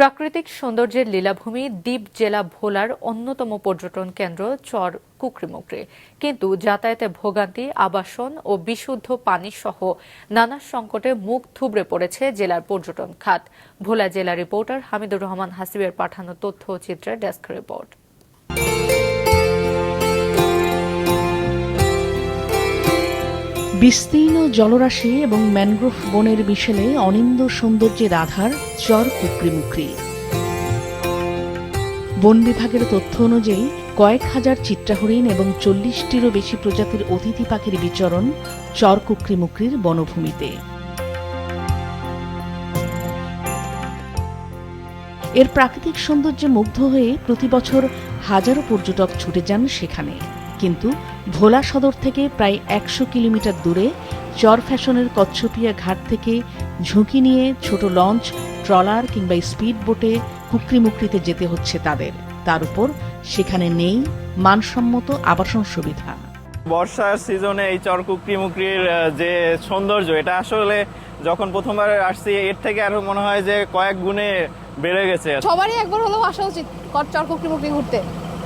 প্রাকৃতিক সৌন্দর্যের লীলাভূমি দ্বীপ জেলা ভোলার অন্যতম পর্যটন কেন্দ্র চর কুকরিমুকরি, কিন্তু যাতায়াতে ভোগান্তি, আবাসন ও বিশুদ্ধ পানি সহ নানা সংকটে মুখ থুবড়ে পড়েছে জেলার পর্যটন খাত। ভোলা জেলা রিপোর্টার হামিদুর রহমান হাসিবের পাঠানো তথ্য ও চিত্রের ডেস্ক রিপোর্ট। বিস্তীর্ণ জলরাশি এবং ম্যানগ্রোভ বনের মিশেলে অনিন্দ্য সৌন্দর্যের আধার চর কুকরিমুকরি। বন বিভাগের তথ্য অনুযায়ী কয়েক হাজার চিত্রাহরিণ এবং ৪০টিরও বেশি প্রজাতির অতিথি পাখির বিচরণ চর কুকরিমুকরির বনভূমিতে। এর প্রাকৃতিক সৌন্দর্যে মুগ্ধ হয়ে প্রতি বছর হাজারো পর্যটক ছুটে যান সেখানে। কিন্তু ভোলা সদর থেকে প্রায় ১০০ কিলোমিটার দূরে চর ফ্যাশনের কচ্ছপিয়া ঘাট থেকে ঝুঁকি নিয়ে ছোট লঞ্চ, ট্রলার কিংবা স্পিড বোটে কুকরিমুকরিতে যেতে হচ্ছে তাদের। তার উপর সেখানে নেই মানসম্মত আবাসন সুবিধা। বর্ষার সিজনে এই চর কুকরিমুকরির যে সৌন্দর্য, এটা আসলে যখন প্রথমবার আসছি এর থেকে আরো মনে হয় যে কয়েক গুণে বেড়ে গেছে। সবারই একবার হলেও আসা উচিত চর কুকরিমুকরি ঘুরতে।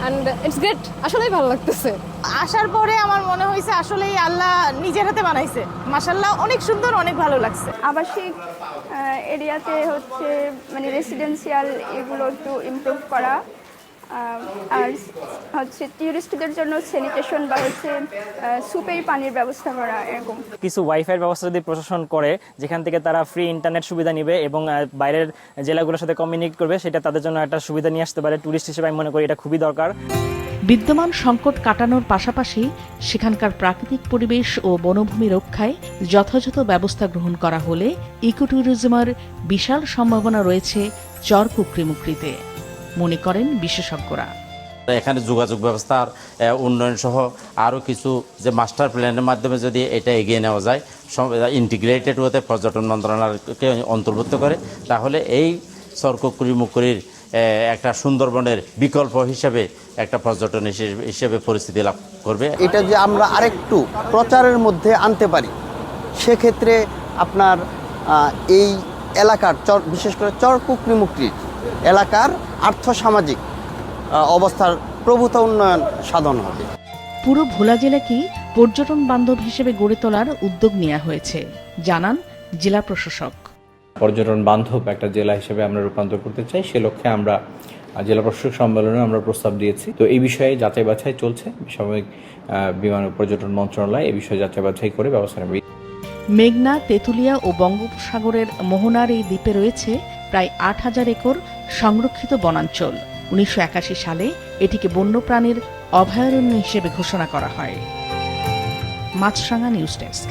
And it's great, আসলেই ভালো লাগতেছে। আসার পরে আমার মনে হয়েছে আসলেই আল্লাহ নিজের হাতে বানাইছে। মাশাআল্লাহ, অনেক সুন্দর, অনেক ভালো লাগছে। আবাসিক এরিয়াতে হচ্ছে মানে রেসিডেন্সিয়াল এগুলো একটু ইমপ্রুভ করা, আর হচ্ছে টুরিস্টদের জন্য স্যানিটেশন বা হচ্ছে সুপের পানির ব্যবস্থা করা। এরকম কিছু ওয়াইফাইয়ের ব্যবস্থা যদি প্রশাসন করে, যেখান থেকে তারা ফ্রি ইন্টারনেট সুবিধা নেবে এবং বাইরের জেলাগুলোর সাথে কমিউনিকেট করবে, সেটা তাদের জন্য একটা সুবিধা নিয়ে আসতে পারে। টুরিস্ট হিসেবে আমি মনে করি এটা খুবই দরকার। বিদ্যমান সংকট কাটানোর পাশাপাশি সেখানকার প্রাকৃতিক পরিবেশ ও বনভূমি রক্ষায় যথাযথ ব্যবস্থা গ্রহণ করা হলে ইকোট্যুরিজমের বিশাল সম্ভাবনা রয়েছে চর কুকরিমুকরিতে, মনে করেন বিশেষজ্ঞরা। এখানে যোগাযোগ ব্যবস্থার উন্নয়ন সহ আরও কিছু যে মাস্টার প্ল্যানের মাধ্যমে যদি এটা এগিয়ে নেওয়া যায়, ইন্টিগ্রেটেড হতে পর্যটন মন্ত্রণালয়কে অন্তর্ভুক্ত করে, তাহলে এই চর কুকরিমুকরির একটা সুন্দরবনের বিকল্প হিসেবে একটা পর্যটন হিসেবে পরিস্থিতি লাভ করবে। এটা যে আমরা আরেকটু প্রচারের মধ্যে আনতে পারি, সেক্ষেত্রে আপনার এই এলাকার বিশেষ করে চর কুকরিমুকরির এলাকার আর্থসামাজিক অবস্থার প্রভূত উন্নয়ন সাধন হবে। পুরো ভোলা জেলাকেই পর্যটন বান্ধব হিসেবে গড়ে তোলার উদ্যোগ নেওয়া হয়েছে, জানান জেলা প্রশাসক। পর্যটন বান্ধব একটা জেলা হিসেবে আমরা রূপান্তর করতে চাই, সে লক্ষ্যে আমরা জেলা প্রশাসক সম্মেলনে আমরা প্রস্তাব দিয়েছি। তো এই বিষয়ে যাচাই বাছাই চলছে। সাময়িক বিমান ও পর্যটন মন্ত্রণালয় এই বিষয়ে যাচাই বাছাই করে ব্যবস্থা নেবে। মেঘনা, তেঁতুলিয়া ও বঙ্গোপসাগরের মোহনার এই দ্বীপে রয়েছে প্রায় ৮,০০০ একর সংরক্ষিত বনাঞ্চল। ১৯৮১ সালে এটিকে বন্যপ্রাণীর অভয়ারণ্য হিসেবে ঘোষণা করা হয়। মাছরাঙা নিউজ ডেস্ক।